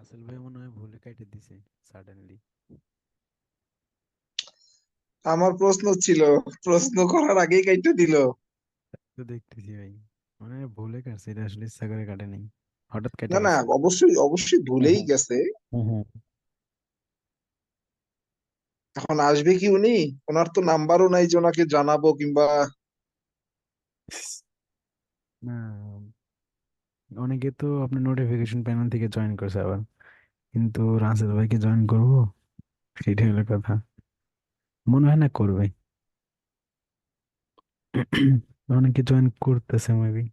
রাসেল ভাই মনে হয় ভুলে কেটে দিছে সাডেনলি। আমার প্রশ্ন ছিল, প্রশ্ন করার আগেই কাইটা দিল। তো দেখতেছি ভাই, মানে ভুলে কাটছে, এটা আসলে ইচ্ছা করে কাটে নাই, হঠাৎ কেটে না না, গেছে। অবশ্যই অবশ্যই হুম ভুলেই হুম গেছে। হুম হুম। এখন আসবে কি উনি? ওনার তো নাম্বারও নাই যে ওনাকে জানাবো কিংবা। না, অনেকে তো আপনার নোটিফিকেশন প্যানেল থেকে জয়েন করছে আবার, কিন্তু রাসেল ভাইকে জয়েন করবো, সেটাই হলো কথা। মনে হয় না করবে। অনেকে জয়েন করতেছে মেবি।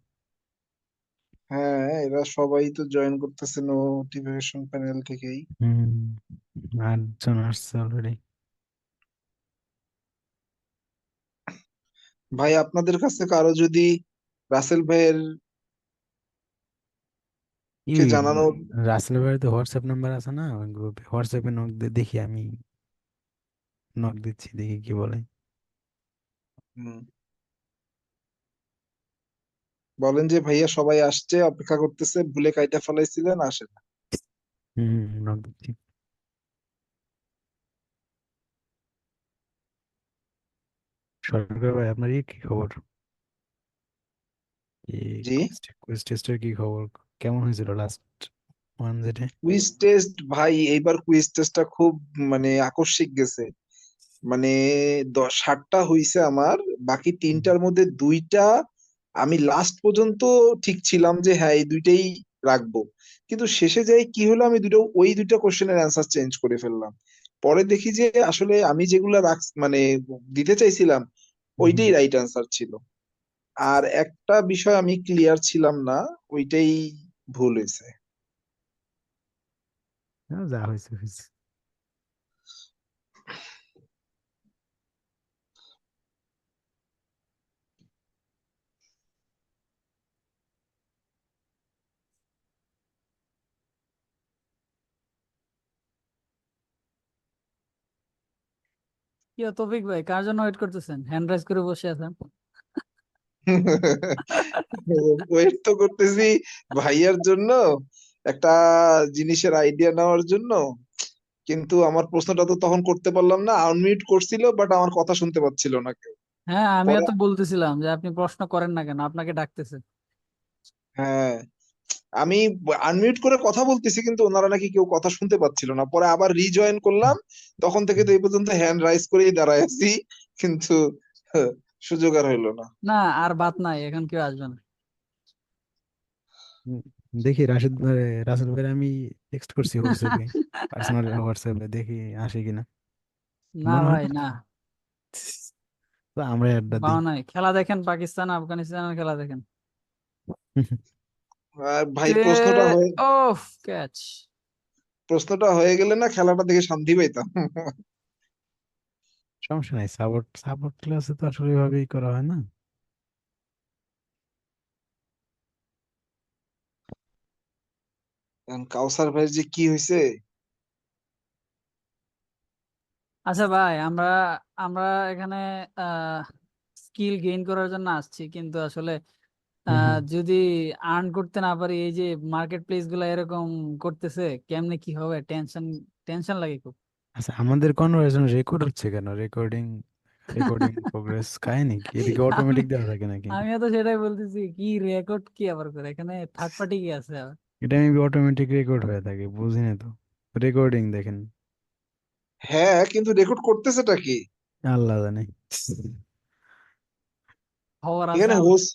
হ্যাঁ, এরা সবাই তো জয়েন করতেছে নোটিফিকেশন প্যানেল থেকেই। হম, 8 জন আসছে অলরেডি। ভাই, আপনাদের কাছে কারো যদি রাসেল ভাইয়ের কি, কে জানানো। রাসেল ভাইয়ের তো হোয়াটসঅ্যাপ নাম্বার আছে না ওই গ্রুপে? হোয়াটসঅ্যাপে নক দিয়ে দেখি, আমি নক দিচ্ছি, দেখি কি বলে। হুম, বলেন যে ভাইয়া সবাই আসছে, অপেক্ষা করতেছে, ভুলে কাইটা ফেলাইছিলেন, আসেন। হম, নক দিচ্ছি। সরকার ভাই, আপনার কি খবর? এই জি। কুইজ টেস্টের কি খবর? কেমন হয়েছিল লাস্ট ওয়ান যেটা? কুইজ টেস্ট ভাই, এইবার কুইজ টেস্টটা খুব মানে আকস্মিক গেছে। মানে 60টা হইছে আমার, বাকি তিনটার মধ্যে দুইটা আমি লাস্ট পর্যন্ত ঠিক ছিলাম যে হ্যাঁ এই দুইটাই রাখবো। কিন্তু শেষে যাই কি হলো, আমি ওই দুইটা কোশ্চেনের অ্যান্সার চেঞ্জ করে ফেললাম। পরে দেখি যে আসলে আমি যেগুলা মানে দিতে চাইছিলাম ওইটাই রাইট অ্যান্সার ছিল। আর একটা বিষয় আমি ক্লিয়ার ছিলাম না, ওইটাই ভুল হয়েছে। যা হয়েছে হয়েছে। কি তৌফিক ভাই, কার জন্য ওয়েট করতেছেন? হ্যান্ড রাইজ করে বসে আছেন। ওয়েট তো করতেছি ভাইয়ার জন্য, একটা জিনিসের আইডিয়া নেওয়ার জন্য। কিন্তু আমার প্রশ্নটা তো তখন করতে পারলাম না, আনমিউট করছিল বাট আমার কথা শুনতে পাচ্ছিল না কেউ। হ্যাঁ, আমিও পরে তো বলতেছিলাম যে আপনি প্রশ্ন করেন না কেন, আপনাকে ডাকতেছে। হ্যাঁ, আমি আনমিউট করে কথা বলতেছি কিন্তু ওনারা নাকি কেউ কথা শুনতে পাচ্ছিল না, পরে আবার রিজয়েন করলাম। তখন থেকে তো এই পর্যন্ত হ্যান্ড রাইজ করেই দাঁড়ায় আছি, কিন্তু হ্যাঁ, সুযোগ আর হইলো না। না, আর বাত নাই, এখন কেউ আসবে না। হুম, দেখি রাসেল ভাই আমি টেক্সট করছি হোয়াটসঅ্যাপে, পার্সোনাল হোয়াটসঅ্যাপে, দেখি আসে কিনা। না মনে হয় ভাই, না। না। তো আমরা আড্ডা পাও দিই। নাই, খেলা দেখেন, পাকিস্তান আফগানিস্তানের খেলা দেখেন। আর ভাই, তে ওফ, ক্যাচ। প্রশ্নটা হয়ে গেলে না খেলাটা দেখে শান্তি পাইতাম। সমস্যা নাই, সাপোর্ট সাপোর্ট ক্লাসে তো আসলে এভাবেই করা হয় না। এখন কাউসার ভাইয়ের যে কি হয়েছে। আচ্ছা ভাই, আমরা আমরা এখানে স্কিল গেইন করার জন্য আসছি, কিন্তু আসলে হুম হুম। যদি আর্ন করতে না পারি, এই যে মার্কেট প্লেস গুলা এরকম করতেছে, কেমনে কি হবে? টেনশন টেনশন লাগে খুব। আচ্ছা, আমাদের কনভারসেশন রেকর্ড হচ্ছে কেন? রেকর্ডিং রেকর্ডিং প্রোগ্রেস খায় নাকি? এদিকে আমি অটোমেটিক দেওয়া থাকে নাকি? আমিও তো সেটাই বলতেছি, কি রেকর্ড কি আবার করে এখানে? থার্ড পার্টি কি আছে আবার? এটা মেবি অটোমেটিক রেকর্ড হয়ে থাকে, বুঝি না তো। রেকর্ডিং দেখেন। হ্যাঁ, কিন্তু রেকর্ড করতেছেটা কি? আল্লাহ জানে। খবর আছে এখানে আমার। হোস্ট,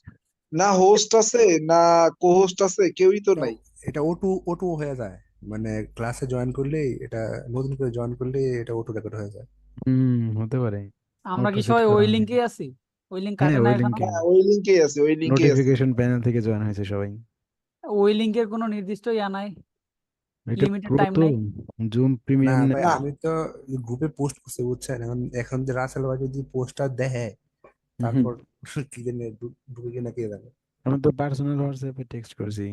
না হোস্ট আছে, না কো হোস্ট আছে, কেউই তো এটা নাই। এটা ওটু ওটু হয়ে যায়। মানে ক্লাসে জয়েন করলেই এটা, নতুন করে জয়েন করলেই এটা ওটু রেকর্ড হয়ে যায়। হুম, হতে পারে। আমরা অটো কি সেট সবাই করা ওই হয়নি। লিঙ্কে আছি? ওই লিঙ্ক হ্যাঁ, কাটে না ওই এখনো? লিঙ্কে হ্যাঁ, ওই লিঙ্কেই আছে, ওই লিঙ্কেই আছে। নোটিফিকেশন প্যানেল থেকে জয়েন হয়েছে সবাই। ওই লিঙ্কের কোনো নির্দিষ্ট ইয়া নাই? এটা লিমিটেড প্রো টাইম তো, নাই? জুম না প্রিমিয়াম ভাই, নেই। না, আমি তো গ্রুপে পোস্ট করতে, বুঝছেন? এখন এখন যে রাসেল ভাই যদি পোস্টটা দেখে, হুম, তারপর কি জানি ঢুকে কিনা কে জানে। আমি তো পার্সোনাল হোয়াটসঅ্যাপে টেক্সট করছি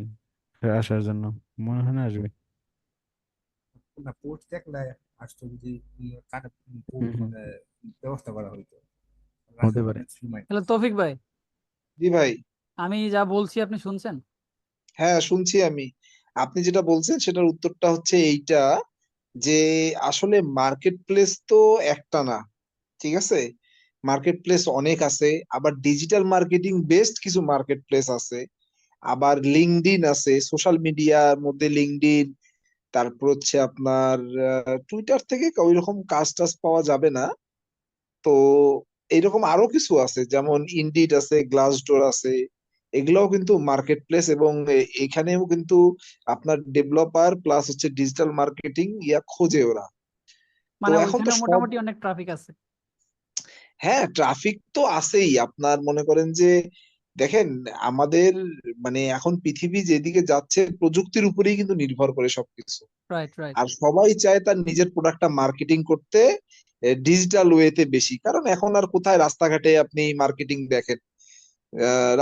আসার জন্য, মনে হয় না আসবে। না, পোস্ট দেখলে আসতো যদি কাটা হুম হুম, মানে ব্যবস্থা করা হইতো। হতে রাসেল ভাই পারে। সময়। তাহলে তৌফিক ভাই, জি ভাই। আমি যা বলছি আপনি শুনছেন? হ্যাঁ, শুনছি আমি। আপনি যেটা বলছেন সেটার উত্তরটা হচ্ছে এইটা, যে আসলে মার্কেট প্লেস তো একটা না, ঠিক আছে? মার্কেট প্লেস অনেক আছে, আবার ডিজিটাল মার্কেটিং বেসড কিছু মার্কেট প্লেস আছে, আবার লিঙ্কডইন আছে, সোশ্যাল মিডিয়ার মধ্যে লিঙ্কডইন, তারপর হচ্ছে আপনার টুইটার থেকে ওই রকম কাজ টাজ পাওয়া যাবে না। তো এইরকম আরো কিছু আছে, যেমন ইনডিড আছে, গ্লাসডোর আছে, এগুলাও কিন্তু মার্কেট প্লেস, এবং এখানেও কিন্তু আপনার ডেভেলপার প্লাস হচ্ছে ডিজিটাল মার্কেটিং খোঁজে ওরা। তো মানে এখন তো ওইখানে সব, মোটামুটি অনেক ট্রাফিক আছে। হ্যাঁ ট্রাফিক তো আছেই। আপনার মনে করেন যে দেখেন, আমাদের মানে এখন পৃথিবী যেদিকে যাচ্ছে প্রযুক্তির উপরেই কিন্তু নির্ভর করে সবকিছু। Right, right. আর সবাই চায় তার নিজের প্রোডাক্টটা মার্কেটিং করতে ডিজিটাল ওয়েতে বেশি, কারণ এখন আর কোথায় রাস্তাঘাটে আপনি মার্কেটিং দেখেন?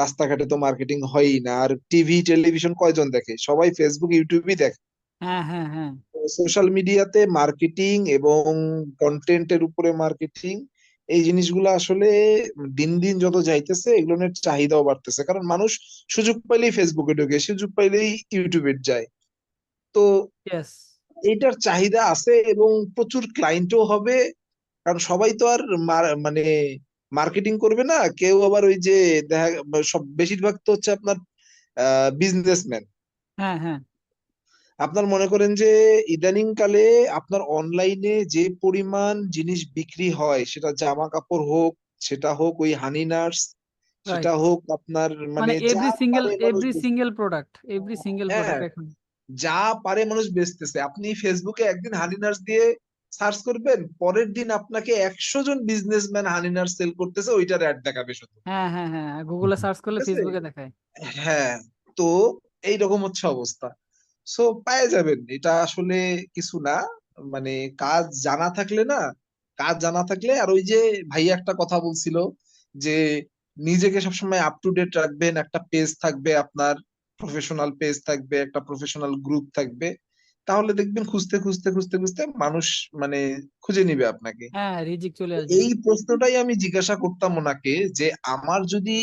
রাস্তাঘাটে তো মার্কেটিং হয়ই না। আর টিভি টেলিভিশন কয়জন দেখে? সবাই ফেসবুক ইউটিউবই দেখে। হ্যাঁ, হ্যাঁ, হ্যাঁ। সোশ্যাল মিডিয়াতে মার্কেটিং এবং কন্টেন্টের উপরে মার্কেটিং, এই জিনিসগুলো আসলে দিন দিন যত যাইতেছে এগুলোর চাহিদাও বাড়তেছে, কারণ মানুষ সুযোগ পাইলেই ফেসবুকে ঢোকে, সুযোগ পাইলেই ইউটিউবে যায়। তো ইয়েস। এইটার চাহিদা আছে এবং প্রচুর ক্লায়েন্টও হবে, কারণ সবাই তো আর মানে মার্কেটিং করবে না। কেউ আবার ওই যে দেখা সব বেশিরভাগ তো হচ্ছে আপনার বিজনেসম্যান। হ্যাঁ, হ্যাঁ। আপনার মনে করেন যে ইদানিং কালে আপনার অনলাইনে যে পরিমাণ জিনিস বিক্রি হয়, সেটা জামা কাপড় হোক, সেটা হোক ওই হানি নাটস, সেটা রাইট। হোক আপনার মানে মানে যা এভরি সিঙ্গেল পারে মানুষ every single product, every single হ্যাঁ প্রোডাক্ট এখন। যা পারে মানুষ বেচতেছে। আপনি ফেসবুকে একদিন হানি নাটস দিয়ে সার্চ করবেন, পরের দিন আপনাকে 100 জন বিজনেসম্যান হানি নাটস সেল করতেছে, ওইটার অ্যাড দেখাবে শুধু। হ্যাঁ, হ্যাঁ, হ্যাঁ, গুগলে সার্চ করলে ঠিক আছে, ফেসবুকে দেখায়। হ্যাঁ। তো এইরকম হচ্ছে অবস্থা। সো পায়ে যাবেন, এটা আসলে কিছু না, মানে কাজ জানা থাকলে না, কাজ জানা থাকলে। আর ওই যে ভাইয়া একটা কথা বলছিল যে নিজেকে সবসময় আপ টু ডেট রাখবেন, একটা পেজ থাকবে আপনার, প্রফেশনাল পেজ থাকবে, একটা প্রফেশনাল গ্রুপ থাকবে, তাহলে দেখবেন খুঁজতে খুঁজতে খুঁজতে খুঁজতে মানুষ মানে খুঁজে নিবে আপনাকে। হ্যাঁ, রিজিক চলে আসবে। এই প্রশ্নটাই আমি জিজ্ঞাসা করতাম ওনাকে, যে আমার যদি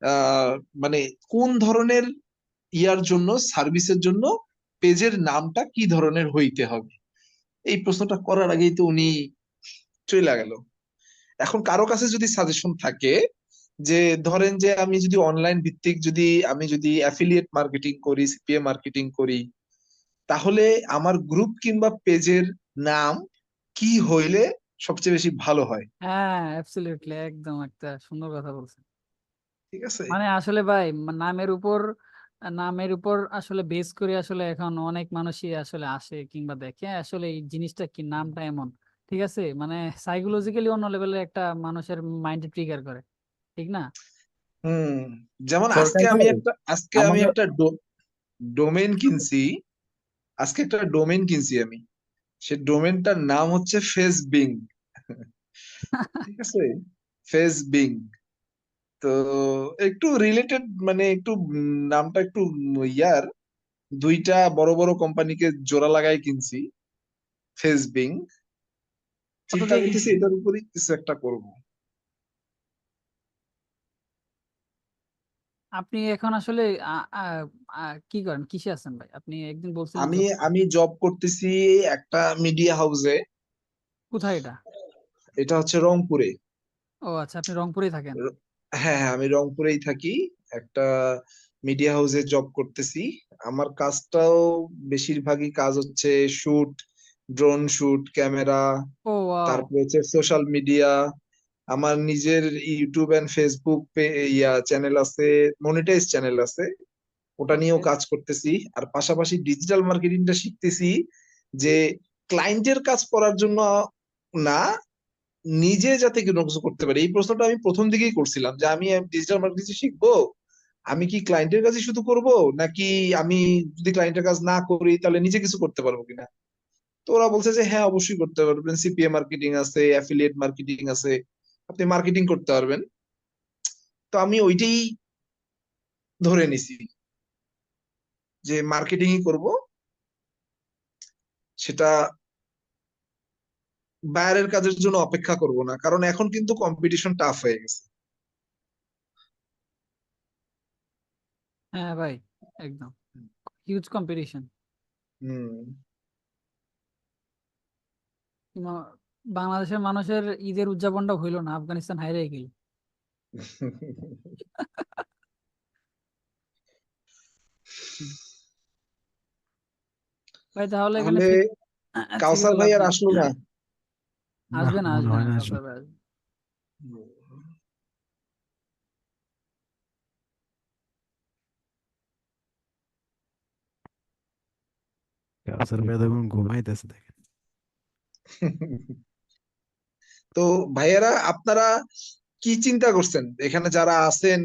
আহ মানে কোন ধরনের ইয়ার জন্য, সার্ভিসের জন্য পেজের নামটা কি ধরনের হইতে হবে, এই প্রশ্নটা করার আগেই তো উনি চলে গেল। এখন কারো কাছে যদি সাজেশন থাকে, যে ধরেন যে আমি যদি অনলাইন ভিত্তিক, আমি যদি অ্যাফিলিয়েট মার্কেটিং করি, সিপিএ মার্কেটিং করি, তাহলে আমার গ্রুপ কিংবা পেজের নাম কি হইলে সবচেয়ে বেশি ভালো হয়? হ্যাঁ, অ্যাবসলিউটলি, একদম একটা সুন্দর কথা বলছেন। ঠিক আছে। মানে আসলে ভাই, নামের উপর আসলে বেস করে আসলে এখন অনেক মানুষই আসলে আসে কিংবা দেখে আসলে এই জিনিসটা কি, নামটা এমন। ঠিক আছে, মানে সাইকোলজিক্যালি অন্য লেভেলের একটা মানুষের মাইন্ডে ট্রিগার করে, ঠিক না? হুম। যেমন সরকার ভাই আজকে আমি আমাকে একটা ডোমেইন কিনছি। আজকে একটা ডোমেইন কিনছি আমি, সে ডোমেনটার নাম হচ্ছে ফেসবিং। ঠিক আছে, ফেসবিং। তো একটু রিলেটেড, মানে একটু নামটা একটু ইয়ার, দুইটা বড় বড় কোম্পানিকে জোড়া লাগাই কিনছি, ফেসবিং। কত চিন্তা দিয়ে করতেছি কিনছেন? এটার উপরই কিছু একটা করব। আপনি এখন আসলে আ, আ, কি করেন, কিসে আছেন ভাই? আপনি একদিন বলছিলেন আমি জব। আমি জব করতেছি একটা মিডিয়া হাউসে। কোথায় এটা? এটা হচ্ছে রংপুরে। ও আচ্ছা, আপনি রংপুরেই থাকেন। হ্যাঁ হ্যাঁ, আমি রংপুরেই থাকি। একটা মিডিয়া হাউসে জব করতেছি। আমার কাজটাও বেশিরভাগই কাজ হচ্ছে শুট, ড্রোন শুট, ক্যামেরা, ও ওয়াও। তারপরে হচ্ছে সোশ্যাল মিডিয়া। আমার নিজের ইউটিউব এন্ড ফেসবুক চ্যানেল আছে, মনিটাইজ চ্যানেল আছে, ওটা নিয়েও ওকে। কাজ করতেছি। আর পাশাপাশি ডিজিটাল মার্কেটিংটা শিখতেছি, যে ক্লায়েন্টের কাজ করার জন্য না, নিজে যাতে কোনো কিছু করতে পারি। এই প্রশ্নটা আমি প্রথম দিকেই করছিলাম, যে আমি ডিজিটাল মার্কেটিং শিখবো, আমি কি ক্লায়েন্টের কাজই শুধু করব, নাকি আমি যদি ক্লায়েন্টের কাজ না করি তাহলে নিজে কিছু করতে পারবো কিনা। তো ওরা বলছে যে হ্যাঁ অবশ্যই করতে পারবেন, সিপিএ মার্কেটিং আছে, অ্যাফিলিয়েট মার্কেটিং আছে, আপনি মার্কেটিং করতে পারবেন। তো আমি ওইটাই ধরে নিছি, যে মার্কেটিংই করব, সেটা বাইরের কাজের জন্য অপেক্ষা করব না, কারণ এখন কিন্তু কম্পিটিশন টাফ হয়ে গেছে। হ্যাঁ ভাই, একদম। Huge competition. হুম। বাংলাদেশের মানুষের ঈদের উদযাপনটা হইলো না, আফগানিস্তান হাইরে গেল। ভাই তাহলে এখানে তাহলে থেকে থেকে কাউসার তো ভাই লাভ আর নেই। আসলো না। না, আসবে না, মনে আসবে হয় না, না আসবে। কাউসার ভাই আসবে। কাউসার ভাই তখন ঘুমাইতেছে দেখেন। তো ভাইয়েরা, আপনারা কি চিন্তা করছেন এখানে যারা আছেন,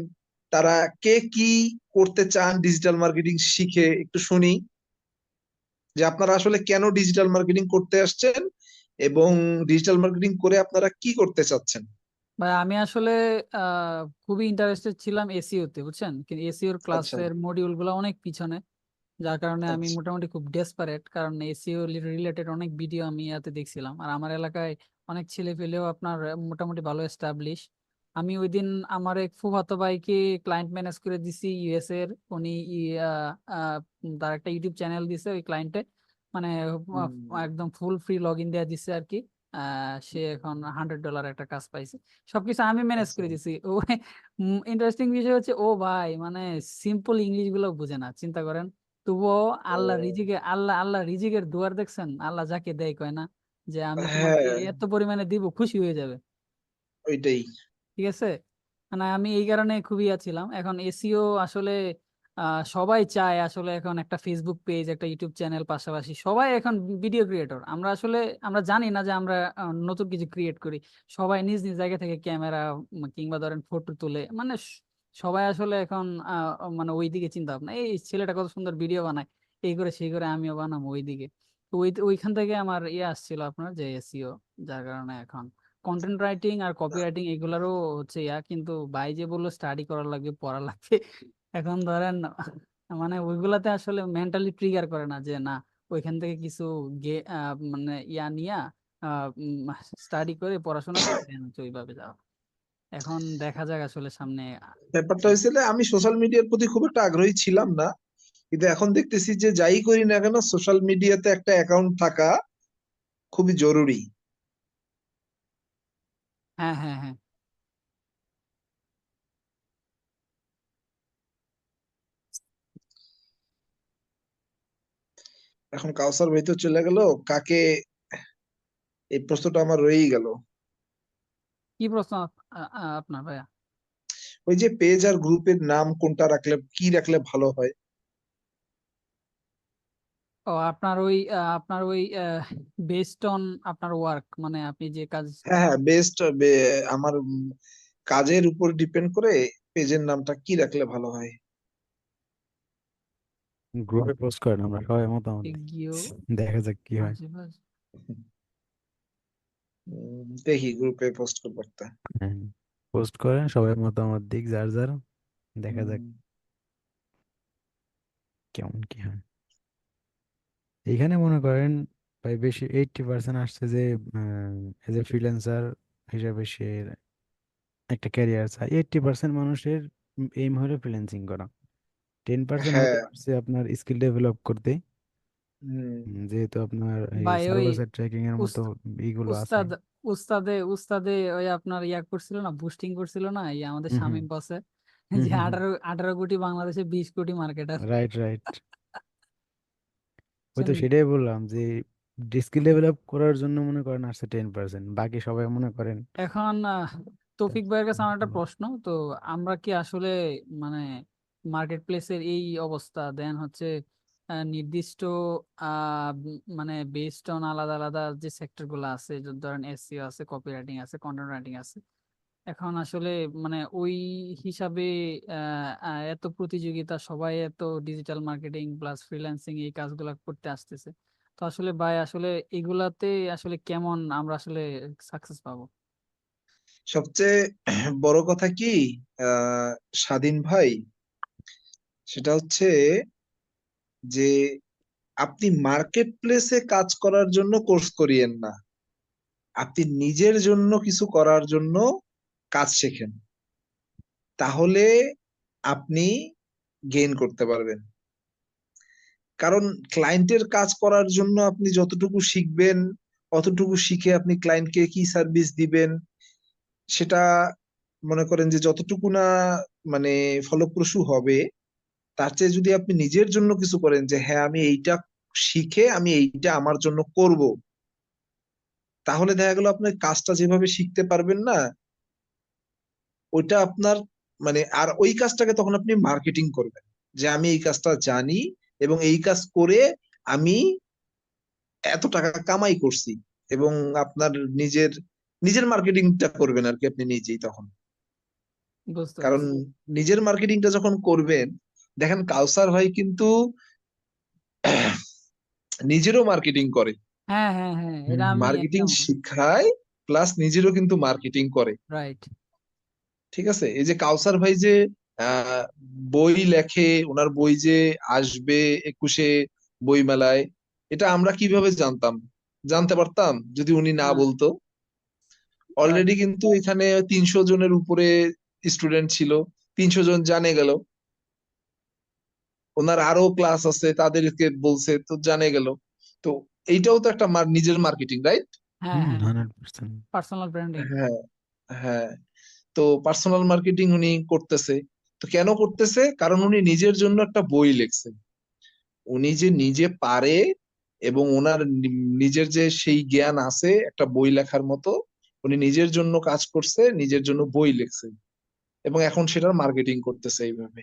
তারা কে কি করতে চান ডিজিটাল মার্কেটিং শিখে, একটু শুনি যে আপনারা আসলে কেন ডিজিটাল মার্কেটিং করতে আসছেন এবং ডিজিটাল মার্কেটিং করে আপনারা কি করতে চাচ্ছেন। ভাই আমি আসলে খুবই ইন্টারেস্টেড ছিলাম এসইও তে, বুঝছেন, কিন্তু এসইওর আচ্ছা, ক্লাসের মডিউল গুলো অনেক পিছনে, যার কারণে আমি আচ্ছা। মোটামুটি খুব ডেসপারেট, কারণ এসইও রিলেটেড অনেক ভিডিও আমি ইয়াতে দেখছিলাম, আর আমার এলাকায় অনেক ছেলে পেলেও আপনার মোটামুটি ভালো এস্টাবলিশ। আমি ওই দিন আমার এক ফুফাতো ভাইকে ক্লায়েন্ট ম্যানেজ করে দিছি ইউএস এর, উনি তার একটা ইউটিউব চ্যানেল দিছে ওই ক্লায়েন্টে, মানে একদম ফুল ফ্রি লগ ইন দেওয়া দিছে আর কি। সে এখন $100 একটা কাজ পাইছে, সবকিছু আমি ম্যানেজ আচ্ছা। করে দিছি। ও ইন্টারেস্টিং বিষয় হচ্ছে ও ভাই মানে সিম্পল ইংলিশ গুলো বুঝে না, চিন্তা করেন। তবুও আল্লাহ ও, রিজিকে, আল্লাহ রিজিকের দুয়ার দেখছেন, আল্লাহ যাকে দেয় কয় না যে আমি তোমাকে হ্যাঁ, এত পরিমাণে দিব, খুশি হয়ে যাবে। ওইটাই। ঠিক আছে, মানে আমি এই কারণে খুবই ছিলাম। এখন এসইও আসলে সবাই চায় আসলে এখন একটা ফেসবুক পেজ, একটা ইউটিউব চ্যানেল, পাশাপাশি সবাই এখন ভিডিও ক্রিয়েটর। আমরা আসলে আমরা জানি না যে আমরা নতুন কিছু ক্রিয়েট করি। সবাই নিজ নিজ জায়গা থেকে ক্যামেরা কিংবা ধরেন ফটো তুলে, মানে সবাই আসলে এখন মানে ওই দিকে চিন্তা ভাবনা, এই ছেলেটা কত সুন্দর ভিডিও বানায়, এই করে সেই করে আমিও বানাবো ওই দিকে। তো ওইখান থেকে আমার আসছিল আপনার যে এসইও, যার কারণে এখন কন্টেন্ট রাইটিং আর কপি রাইটিং এগুলারও হচ্ছে কিন্তু ভাই যে বললো স্টাডি করা লাগবে, পড়া লাগবে, এখন ধরেন মানে ওইগুলাতে আসলে মেন্টালি ট্রিগার করে না যে না ওইখান থেকে কিছু মানে নিয়া স্টাডি করে পড়াশোনা করে দেন হচ্ছে ওইভাবে যাও। এখন দেখা যাক আসলে সামনে ব্যাপারটা কি। হয়েছিল, আমি সোশ্যাল মিডিয়ার প্রতি খুব একটা আগ্রহী ছিলাম না, কিন্তু এখন দেখতেছি যে যাই করি না কেন সোশ্যাল মিডিয়াতে একটা অ্যাকাউন্ট থাকা খুবই জরুরি। হ্যাঁ, হ্যাঁ, হ্যাঁ। এখন কাউসার ভাই তো চলে গেল, কাকে, এই প্রশ্নটা আমার রয়েই গেল। কি প্রশ্ন আপনার ভাইয়া? ওই যে পেজ আর গ্রুপের নাম কোনটা রাখলে, কি রাখলে ভালো হয়। ও আপনার ওই বেসড অন আপনার ওয়ার্ক, মানে আপনি যে কাজ। হ্যাঁ, হ্যাঁ, বেস্ট। আমার কাজের উপর ডিপেন্ড করে পেজের নামটা কি রাখলে ভালো হয়। গ্রুপে পোস্ট করেন, আমরা সবাই মতামত দিই, গিয়েও দেখা যাক কি হয়। মাঝে মাঝে দেখি গ্রুপে পোস্ট করতে। হ্যাঁ, পোস্ট করেন, সবাই মতামত দিক যার যার, দেখা যাক কেমন কি হয়। এখানে মনে করেন প্রায় বেশি 80% আসছে যে এজ এ ফ্রিল্যান্সার হিসাবে সে একটা ক্যারিয়ার চায়। 80% মানুষের এইম হলো ফ্রিল্যান্সিং করা, 10% হয়তো হ্যাঁ। আসছে আপনার স্কিল ডেভেলপ করতে। হুম। যেহেতু আপনার এই ভাই ওই সার্ভার সাইড ট্র্যাকিং এর মতো উস্ত- এইগুলো আছে। উস্তাদ উস্তাদে ওই আপনার করছিল না, বুস্টিং করছিল না এই আমাদের হুম, হুম, শামীম বসে, হুম, যে হুম, হুম, 18 কোটি বাংলাদেশে 20 কোটি মার্কেটার। Right, right. ওই তো বুঝছেন? সেটাই বললাম যে স্কিল ডেভেলপ করার জন্য মনে করেন আসছে 10%, বাকি সবাই মনে করেন। এখন তৌফিক ভাইয়ের কাছে আমার একটা প্রশ্ন, তো আমরা কি আসলে মানে মার্কেট প্লেসের এই অবস্থা দেন হচ্ছে নির্দিষ্ট মানে বেসড অন আলাদা আলাদা যে সেক্টর গুলো আছে, ধরেন এসইও আছে, কপি রাইটিং আছে, কন্টেন্ট রাইটিং আছে, এখন আসলে মানে ওই হিসাবে এত প্রতিযোগিতা, সবাই এত ডিজিটাল মার্কেটিং প্লাস ফ্রিল্যান্সিং এই কাজগুলা করতে আসতেছে, তো আসলে ভাই আসলে এগুলাতে আসলে কেমন আমরা আসলে সাকসেস পাবো? সবচেয়ে বড় কথা কি, আহ স্বাধীন ভাই, সেটা হচ্ছে যে আপনি মার্কেট প্লেসে কাজ করার জন্য কোর্স করিয়েন না, আপনি নিজের জন্য কিছু করার জন্য কাজ শেখেন, তাহলে আপনি গেইন করতে পারবেন। কারণ ক্লায়েন্টের কাজ করার জন্য আপনি যতটুকু শিখবেন, অতটুকু শিখে আপনি ক্লায়েন্টকে কি সার্ভিস দিবেন, সেটা মনে করেন যে যতটুকু না মানে ফলপ্রসূ হবে, তার চেয়ে যদি আপনি নিজের জন্য কিছু করেন যে হ্যাঁ আমি এইটা শিখে আমি এইটা আমার জন্য করব, তাহলে দেখা গেল আপনার কাজটা যেভাবে শিখতে পারবেন না, ওইটা আপনার মানে আর ওই কাজটাকে তখন আপনি মার্কেটিং করবেন যে আমি এই কাজটা জানি এবং এই কাজ করে আমি এত টাকা কামাই করছি, এবং আপনার নিজের নিজের মার্কেটিংটা করবেন আর কি আপনি নিজেই তখন। বুঝতে কারণ পারছি। নিজের মার্কেটিংটা যখন করবেন, দেখেন কাউসার ভাই কিন্তু নিজেরও মার্কেটিং করে, হ্যাঁ, হ্যাঁ, হ্যাঁ, হুম এটা হুম। আমি মার্কেটিং একদম শিখায়, প্লাস নিজেরও কিন্তু মার্কেটিং করে। রাইট। ঠিক আছে, এই যে কাউসার ভাই যে আহ, বই লেখে, ওনার বই যে আসবে 21শে বই মেলায়, এটা আমরা কিভাবে জানতাম, জানতে পারতাম যদি উনি না হ্যাঁ, বলতো? রাইট। অলরেডি কিন্তু এখানে 300 জনের উপরে স্টুডেন্ট ছিল, 300 জন জানে গেল, ওনার আরো ক্লাস আছে তাদেরকে বলছে তো জানে গেল। তো এইটাও তো একটা নিজের মার্কেটিং, রাইট? হ্যাঁ, হুম, হ্যাঁ, 100%। Personal branding. হ্যাঁ, হ্যাঁ। তো পার্সোনাল মার্কেটিং উনি করতেছে। তো কেন করতেছে? কারণ উনি নিজের জন্য একটা বই লিখছে, উনি যে নিজে পারে এবং ওনার নিজের যে সেই জ্ঞান আছে একটা বই লেখার মতো, উনি নিজের জন্য কাজ করছে, নিজের জন্য বই লিখছে এবং এখন সেটার মার্কেটিং করতেছে এইভাবে।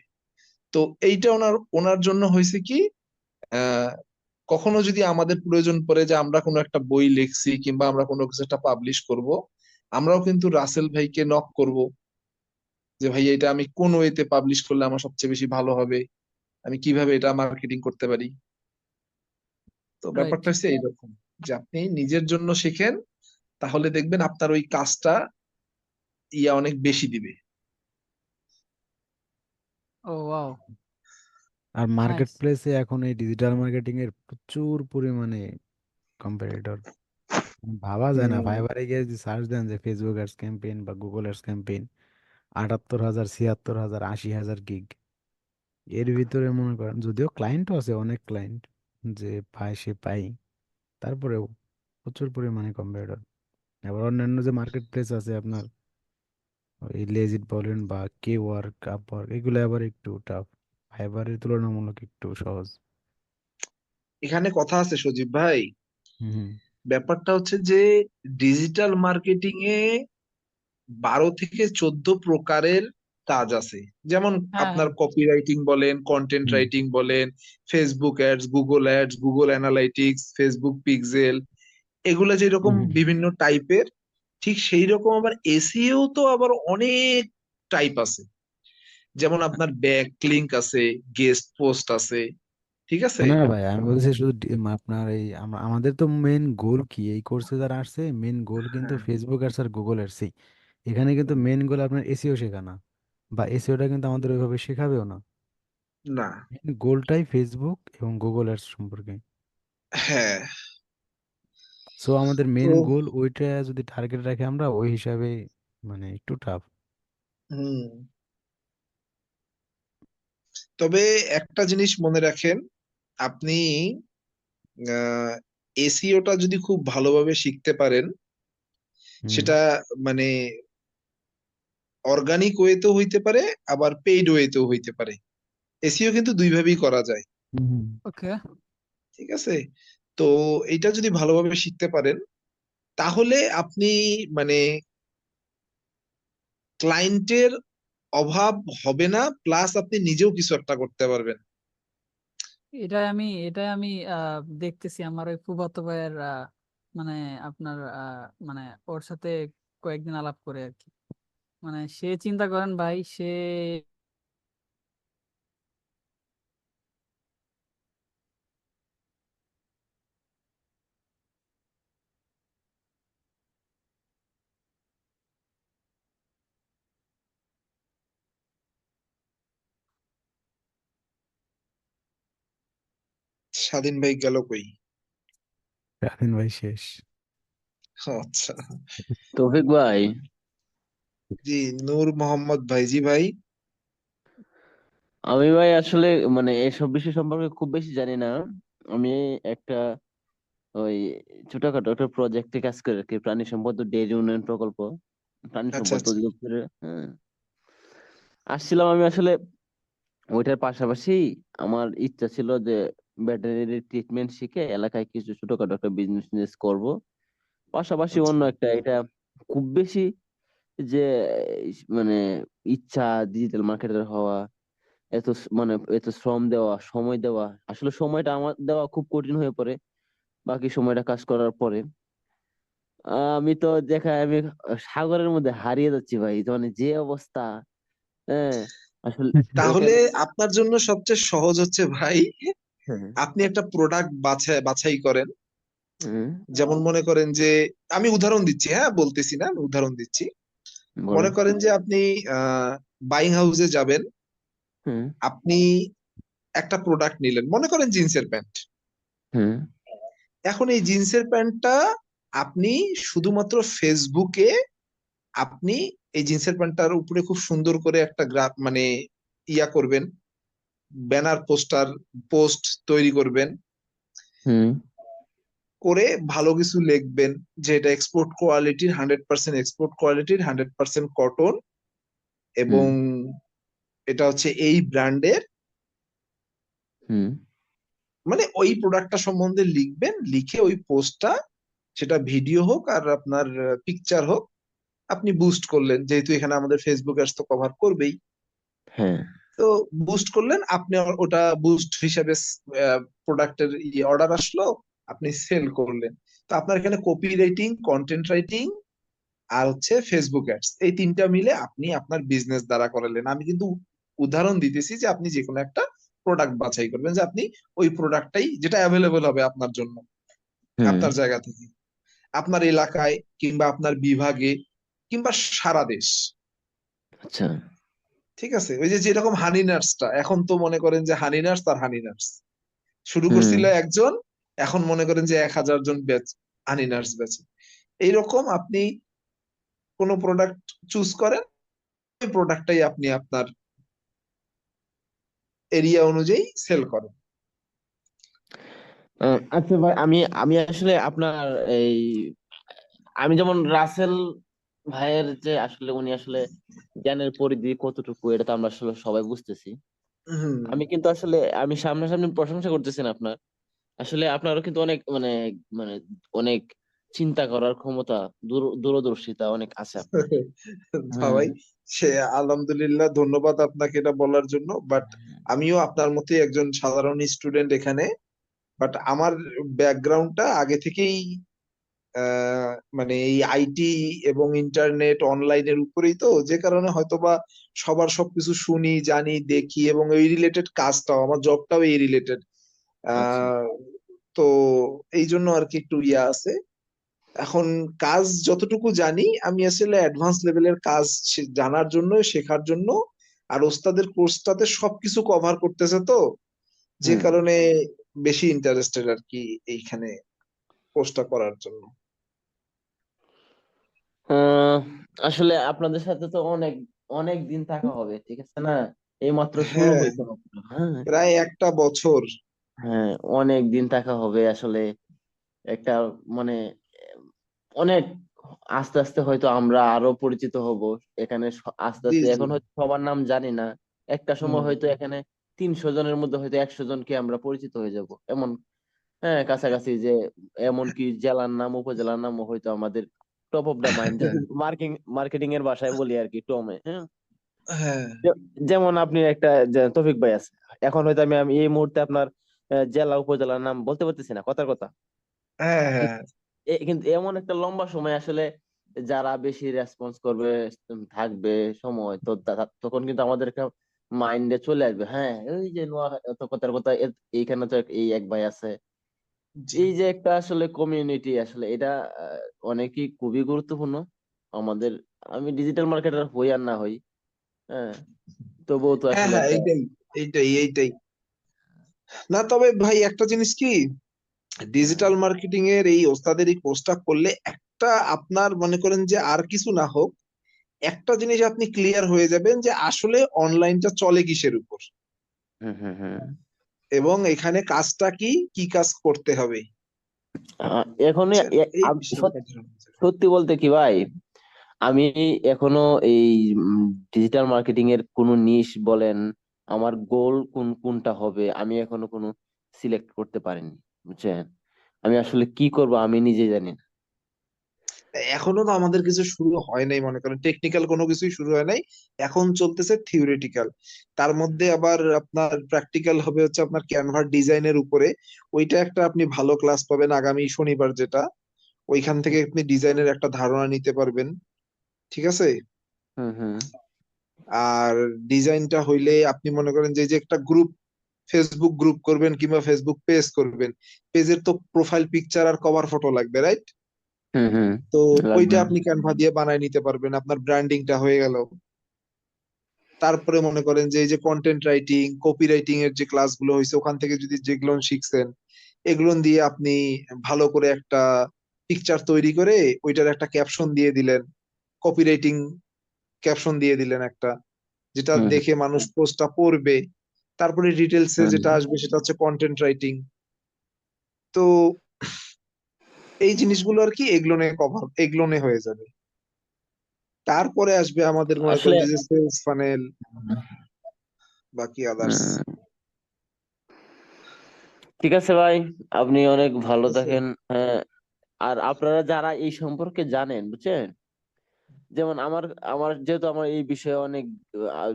তো এইটা ওনার ওনার জন্য হয়েছে কি, আহ কখনো যদি আমাদের প্রয়োজন পড়ে যে আমরা কোনো একটা বই লিখছি কিংবা আমরা কোনো কিছু একটা পাবলিশ করব, আমরাও কিন্তু রাসেল ভাইকে নক করব যে ভাই এটা আমি কোন ওয়েতে পাবলিশ করলে আমার সবচেয়ে বেশি ভালো হবে, আমি কিভাবে এটা মার্কেটিং করতে পারি। তো রাইট। ব্যাপারটা হচ্ছে এইরকম, যে আপনি নিজের জন্য শিখেন, তাহলে দেখবেন আপনার ওই কাজটা অনেক বেশি দিবে। ও ওয়াও, আর মার্কেট নাইস। প্লেসে এখন এই ডিজিটাল মার্কেটিং এর প্রচুর পরিমাণে কম্পিটিটর। ভাবা যায় না, হুম। ফাইবারে গিয়ে যদি সার্চ দেন যে ফেসবুক অ্যাডস ক্যাম্পেইন বা গুগল অ্যাডস ক্যাম্পেইন, 78,000, 76,000, 80,000 গিগ। এর ভিতরে মনে করেন যদিও ক্লায়েন্টও আছে, অনেক ক্লায়েন্ট যে পায় সে পাই, তারপরেও প্রচুর পরিমাণে কম্পিটিটর। আবার অন্যান্য যে মার্কেট প্লেস আছে আপনার, ওই লেজিট বলেন বা কে ওয়ার্ক, আপওয়ার্ক, এগুলো আবার একটু টাফ। ফাইবারের তুলনামূলক একটু সহজ। এখানে কথা আছে সজীব ভাই, হুম হুম ব্যাপারটা হচ্ছে যে ডিজিটাল মার্কেটিং এ 12 থেকে 14 প্রকারের কাজ আছে। যেমন হ্যাঁ, আপনার হ্যাঁ, কপি রাইটিং বলেন, কন্টেন্ট হুম রাইটিং বলেন, Facebook ads, Google analytics, Facebook pixel, এগুলা যেরকম হুম হুম। বিভিন্ন টাইপের, ঠিক সেই রকম আবার এসইও তো আবার অনেক টাইপ আছে। যেমন আপনার ব্যাক লিঙ্ক আছে, গেস্ট পোস্ট আছে, ঠিক আছে। না না ভাই, আমি বলছি শুধু আপনার এই আমাদের তো মেন গোল কি, এই কোর্সে যারা আসছে মেন গোল কিন্তু হ্যাঁ। ফেসবুক অ্যাডস আর গুগল অ্যাডসই। এখানে কিন্তু মেন গোল আপনার এসইও শেখানো, বা এসইওটা কিন্তু আমাদের ওইভাবে শেখাবেও না। না। মেন গোলটাই ফেসবুক এবং গুগল অ্যাডস সম্পর্কে। হ্যাঁ। সো আমাদের তো মেন গোল ওইটা যদি টার্গেট রাখি আমরা ওই হিসাবে, মানে একটু টাফ। হুম, তবে একটা জিনিস মনে রাখেন, আপনি এসইওটা যদি খুব ভালোভাবে শিখতে পারেন, হুম সেটা মানে অর্গানিক ওয়েতেও হইতে পারে, আবার পেইড ওয়েতেও হইতে পারে। এসইও কিন্তু দুই ভাবেই করা যায়। হুম ওকে। ঠিক আছে, তো এইটা যদি ভালোভাবে শিখতে পারেন, তাহলে আপনি মানে ক্লায়েন্টের অভাব হবে না, প্লাস আপনি নিজেও কিছু একটা করতে পারবেন। এটাই আমি দেখতেছি আমার ওই ফুফাতো ভাইয়ের মানে আপনার মানে ওর সাথে কয়েকদিন আলাপ করে আর কি। মানে সে চিন্তা করেন ভাই, সে স্বাধীন ভাই গেল কই? স্বাধীন ভাই শেষ। আচ্ছা। তৌফিক ভাই, জি, নূর মোহাম্মদ ভাই, জি ভাই। আমি ভাই আসলে মানে এসব বিষয় সম্পর্কে খুব বেশি জানি না। আমি একটা ওই ছোটখাটো একটা প্রজেক্টে কাজ করে আর কি, প্রাণী সম্পদ ও ডেইরি উন্নয়ন প্রকল্প, প্রাণী আচ্ছা সম্পদ আচ্ছা। অধিদপ্তরে। হ্যাঁ, আসছিলাম আমি আসলে ওইটার পাশাপাশি আমার ইচ্ছা ছিল যে ভেটেরিনারি ট্রিটমেন্ট শিখে এলাকায় কিছু ছোটখাটো একটা বিজনেস করব, পাশাপাশি আচ্ছা অন্য একটা। এটা খুব বেশি যে মানে ইচ্ছা ডিজিটাল মার্কেটার হওয়া, মানে এত শ্রম দেওয়া, সময় দেওয়া, আসলে সময়টা আমার দেওয়া খুব কঠিন হয়ে পড়ে বাকি সময়টা কাজ করার পরে। আমি তো দেখায় আমি সাগরের মধ্যে হারিয়ে যাচ্ছি ভাই, মানে যে অবস্থা। হ্যাঁ, আসলে তাহলে এখানে। আপনার জন্য সবচেয়ে সহজ হচ্ছে ভাই, হ্যাঁ। আপনি একটা প্রোডাক্ট বাছাই করেন। হুম। যেমন মনে করেন যে, আমি উদাহরণ দিচ্ছি, হ্যাঁ বলতেছি না, আমি উদাহরণ দিচ্ছি। মনে বলেন। করেন যে আপনি বাইং হাউসে যাবেন, হুম। আপনি একটা প্রোডাক্ট নিলেন, মনে করেন জিন্সের প্যান্ট। হুম। এখন এই জিন্সের প্যান্টটা আপনি শুধুমাত্র ফেসবুকে আপনি এই জিন্সের প্যান্টটার উপরে খুব সুন্দর করে একটা মানে ইয়া করবেন, ব্যানার পোস্ট তৈরি করবেন, হুম। করে ভালো কিছু লিখবেন যে এটা এক্সপোর্ট কোয়ালিটির 100% কটন, হুম। এবং এটা হচ্ছে এই ব্র্যান্ডের। হুম। মানে ওই প্রোডাক্টটা সম্বন্ধে লিখবেন, লিখে ওই পোস্টটা, সেটা ভিডিও হোক আর আপনার পিকচার হোক, আপনি বুস্ট করলেন, যেহেতু এখানে আমাদের ফেসবুক অ্যাডস তো কভার করবেই। হ্যাঁ। তো বুস্ট করলেন আপনি, ওটা বুস্ট হিসাবে প্রোডাক্টের অর্ডার আসলো, আপনি সেল করলেন। তো আপনার এখানে কপি রাইটিং, কন্টেন্ট রাইটিং, আর হচ্ছে ফেসবুক অ্যাডস, এই তিনটা মিলে আপনি আপনার বিজনেস দাঁড়া করালেন। আমি কিন্তু উদাহরণ দিতেছি যে আপনি যে কোনো একটা প্রোডাক্ট বাছাই করবেন, যে আপনি ওই প্রোডাক্টটাই যেটা অ্যাভেলেবল হবে আপনার জন্য, হুম। আপনার জায়গা থেকে, আপনার এলাকায় কিংবা আপনার বিভাগে কিংবা সারা দেশ। আচ্ছা। ঠিক আছে, ওই যে যেরকম হানি নার্সটা, এখন তো মনে করেন যে হানি নার্স আর হানি নার্স, শুরু হুম। করছিল একজন, এখন মনে করেন যে 1000 জন হানি নার্স বেচে। এইরকম আপনি কোন প্রোডাক্ট চুজ করেন, ওই প্রোডাক্টটাই আপনি আপনার এরিয়া অনুযায়ী সেল করেন। আচ্ছা ভাই, আমি আমি আসলে আপনার এই আমি যেমন রাসেল ভাইয়ের যে আসলে উনি আসলে জ্ঞানের পরিধি কতটুকু এটা তো আমরা আসলে সবাই বুঝতেছি। হুম। আমি কিন্তু আসলে আমি সামনাসামনি প্রশংসা করতেছি না আপনার, আসলে আপনারও কিন্তু অনেক মানে মানে অনেক চিন্তা করার ক্ষমতা, দূরদর্শিতা অনেক আছে আপনার। হ্যাঁ। ভাই, সে আলহামদুলিল্লাহ, ধন্যবাদ আপনাকে এটা বলার জন্য। বাট আমিও আপনার মতোই একজন সাধারণ স্টুডেন্ট এখানে। বাট আমার ব্যাকগ্রাউন্ডটা আগে থেকেই মানে এই আইটি এবং ইন্টারনেট অনলাইনের উপরেই, তো যে কারণে হয়তোবা সবার সবকিছু শুনি, জানি, দেখি, এবং এই রিলেটেড কাজটাও, আমার জবটাও এই রিলেটেড। আচ্ছা। আহ তো এই জন্য আর কি একটু ইয়া আছে। এখন কাজ যতটুকু জানি, আমি আসলে অ্যাডভান্স লেভেলের কাজ জানার জন্য, শেখার জন্য, আর ওস্তাদের কোর্সটাতে সবকিছু কভার করতেছে, তো যে হুম। কারণে বেশি ইন্টারেস্টেড আর কি এইখানে কোর্সটা করার জন্য। আহ আসলে আপনাদের সাথে তো অনেক অনেক দিন থাকা হবে, ঠিক আছে না? এই মাত্র শুরু হ্যাঁ, হয়েছে মাত্র। হ্যাঁ। প্রায় একটা বছর। হ্যাঁ, অনেক দিন থাকা হবে আসলে। একটা মানে অনেক আস্তে আস্তে হয়তো আমরা আরো পরিচিত হব এখানে। আস্তে জি আস্তে জি। এখন হয়তো সবার নাম জানি না, একটা সময় হুম। হয়তো এখানে 300 জনের মধ্যে হয়তো 100 জনকে আমরা পরিচিত হয়ে যাব এমন। হ্যাঁ, কাছাকাছি যে এমনকি জেলার নাম উপজেলার নামও হয়তো আমাদের top of the mind, marketing এর ভাষায় বলি আর কি, টমে। হ্যাঁ। হ্যাঁ যেমন আপনি একটা তৌফিক ভাই আছে, এখন হয়তো আমি আমি এই মুহূর্তে আপনার জেলা উপজেলার নাম বলতে পারতেছি না, কথার কথা। হ্যাঁ হ্যাঁ। কিন্তু এমন একটা লম্বা সময় আসলে যারা বেশি রেসপন্স করবে, থাকবে সময়, তো তখন কিন্তু আমাদের একটা মাইন্ডে চলে আসবে, হ্যাঁ ওই যে নোয়া, তো কথার কথা এইখানে তো এই এক ভাই আছে। জি। এই যে একটা আসলে কমিউনিটি, আসলে এটা অনেকই খুবই গুরুত্বপূর্ণ আমাদের। আমি ডিজিটাল মার্কেটার হই আর না হই, হ্যাঁ, তবুও তো হ্যাঁ আসলে হ্যাঁ, একটা। এইটাই না, তবে ভাই একটা জিনিস কি, হ্যাঁ। ডিজিটাল মার্কেটিং এর এই ওস্তাদের এই কোর্সটা করলে একটা, আপনার মনে করেন যে আর কিছু না হোক, একটা জিনিস আপনি ক্লিয়ার হয়ে যাবেন যে আসলে অনলাইনটা চলে কিসের উপর। হুম হুম হুম এবং এখানে কাজটা কি কি কাজ করতে হবে, এখন বুঝছেন? এই বিষয়টা ধারণা আছে। সত্যি বলতে কি ভাই, আমি এখনো এই ডিজিটাল মার্কেটিং এর কোনো নিশ বলেন, আমার গোল কোনটা হবে, আমি এখনো কোনো সিলেক্ট করতে পারিনি, বুঝছেন? আমি আসলে কি করব আমি নিজে জানি না। এখনো তো আমাদের কিছু শুরু হয় নাই, মনে করেন টেকনিক্যাল কোনো কিছুই শুরু হয় নাই, এখন চলতেছে থিওরিটিক্যাল। তার মধ্যে আবার আপনার প্র্যাকটিক্যাল হবে হচ্ছে আপনার ক্যানভা ডিজাইনের উপরে। ওইটা একটা আপনি ভালো ক্লাস পাবেন আগামী শনিবার, যেটা ওইখান থেকে আপনি ডিজাইনের একটা ধারণা নিতে পারবেন, ঠিক আছে? হুম হুম আর ডিজাইনটা হইলে আপনি মনে করেন যে যে একটা গ্রুপ, ফেসবুক গ্রুপ করবেন কিংবা ফেসবুক পেজ করবেন, পেজের তো প্রোফাইল পিকচার আর কভার ফটো লাগবে, রাইট? হুম হুম তো লাগবে। ওইটা আপনি ক্যানভা দিয়ে বানায় নিতে পারবেন, আপনার ব্র্যান্ডিংটা হয়ে গেল। তারপরে মনে করেন যে এই যে কন্টেন্ট রাইটিং, কপি রাইটিং এর যে ক্লাসগুলো হয়েছে ওখান থেকে যদি যেগুলো শিখছেন, এগুলো দিয়ে আপনি ভালো করে একটা পিকচার তৈরি করে ওইটার একটা ক্যাপশন দিয়ে দিলেন, কপি রাইটিং ক্যাপশন দিয়ে দিলেন একটা, যেটা হুম হুম দেখে মানুষ পোস্টটা পড়বে। তারপরে ডিটেলসে হুম যেটা আসবে সেটা হচ্ছে কন্টেন্ট রাইটিং। তো এই জিনিসগুলো আর কি এগুলোনে কভার, এগুলোনে হয়ে যাবে। তারপরে আসবে আমাদের মনে আসলে করেন যে সেলস ফানেল, বাকি আদার্স। হুম, ঠিক আছে ভাই, আপনি অনেক ঠিক ভালো আছে। থাকেন। হ্যাঁ, আর আপনারা যারা এই সম্পর্কে জানেন, বুঝছেন, যেমন আমার আমার যেহেতু আমার এই বিষয়ে অনেক আহ,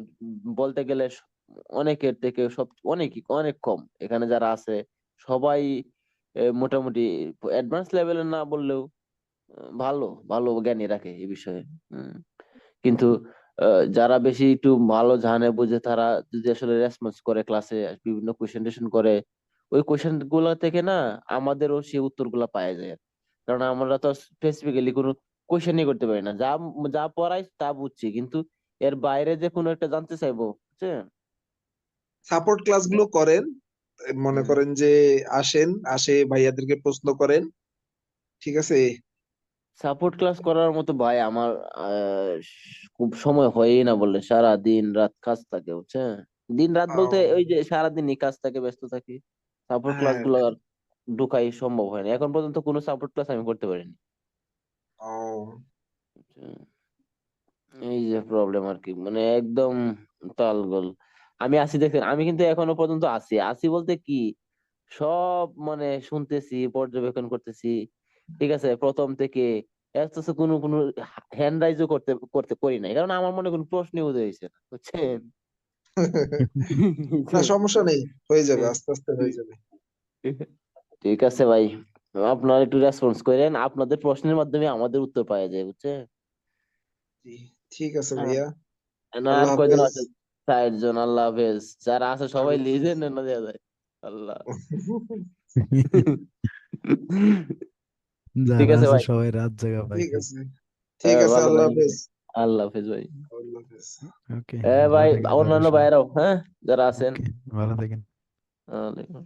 বলতে গেলে অনেকের থেকে অনেকই অনেক কম এখানে যারা আছে, সবাই মোটামুটি অ্যাডভান্স লেভেলের না বললেও ভালো ভালো জ্ঞানী রাখে এই বিষয়ে। হুম। কিন্তু যারা বেশি একটু ভালো জানে বুঝে, তারা যদি আসলে রেসপন্স করে ক্লাসে, বিভিন্ন কোয়েশ্চেন টেশন করে, ওই কোয়েশ্চেন গুলা থেকে না আমাদেরও সেই উত্তর গুলা পাওয়া যায়। কারণ আমরা তো স্পেসিফিক্যালি কোনো কোয়েশ্চেনই করতে পারি না, যা যা পড়াই তা বুঝছি, কিন্তু এর বাইরে যে কোনো একটা জানতে চাইবো, বুঝছেন? সাপোর্ট ক্লাসগুলো করেন, মনে হুম। করেন যে আসে ভাইয়াদেরকে প্রশ্ন করেন, ঠিক আছে? সাপোর্ট ক্লাস করার মতো ভাই আমার খুব সময় হয়ই না, বললে সারা দিন রাত কাজ থাকে, বুঝছেন? দিন রাত বলতে ও, ওই যে সারাদিনই কাজ থাকে, ব্যস্ত থাকি। সাপোর্ট ক্লাস হ্যাঁ। গুলো আর ঢুকাই সম্ভব হয়নি এখন পর্যন্ত, কোনো সাপোর্ট ক্লাস আমি করতে পারিনি। ও, বুঝছেন? এই যে প্রবলেম আর কি, মানে একদম তালগোল। আমি আছি দেখেন, আমি কিন্তু এখনো পর্যন্ত আছি আছি বলতে কি, সব মানে শুনতেছি, পর্যবেক্ষণ করতেছি, ঠিক আছে, প্রথম থেকে। অথচ কোনো কোনো হ্যান্ড রাইজও করতে করতে করি নাই, কারণ আমার মনে কোনো প্রশ্নই উদয় হয়েছে না, বুঝছেন? না সমস্যা নেই, হয়ে যাবে, হ্যাঁ, আস্তে আস্তে হয়ে যাবে। ঠিক আছে ভাই, আপনারা একটু রেসপন্স করেন, আপনাদের প্রশ্নের মাধ্যমে আমাদের উত্তর পাওয়া যায়, বুঝছেন? জি, ঠিক আছে আর ভাইয়া। আর আল্লাহ কয়জন হাফেজ। আছে? 4 জন। আল্লাহ হাফেজ। যারা আছে সবাই আল্লাহ হাফেজ। লিজেন্ড না দেওয়া যায়। আল্লাহ। ঠিক যারা আছে আছে ভাই। সবাই রাত জাগা ঠিক পাইছে। আছে, ঠিক আছে, ভালো আল্লাহ থাকেন হাফেজ। ভাই। আল্লাহ হাফেজ ভাই। আল্লাহ হাফেজ। ওকে, ভালো ভাই, থাকেন তাহলে অন্যান্য সবাই। ভাইয়েরাও, হ্যাঁ, যারা আছেন। ওকে, ভালো থাকেন। ওয়ালাইকুম।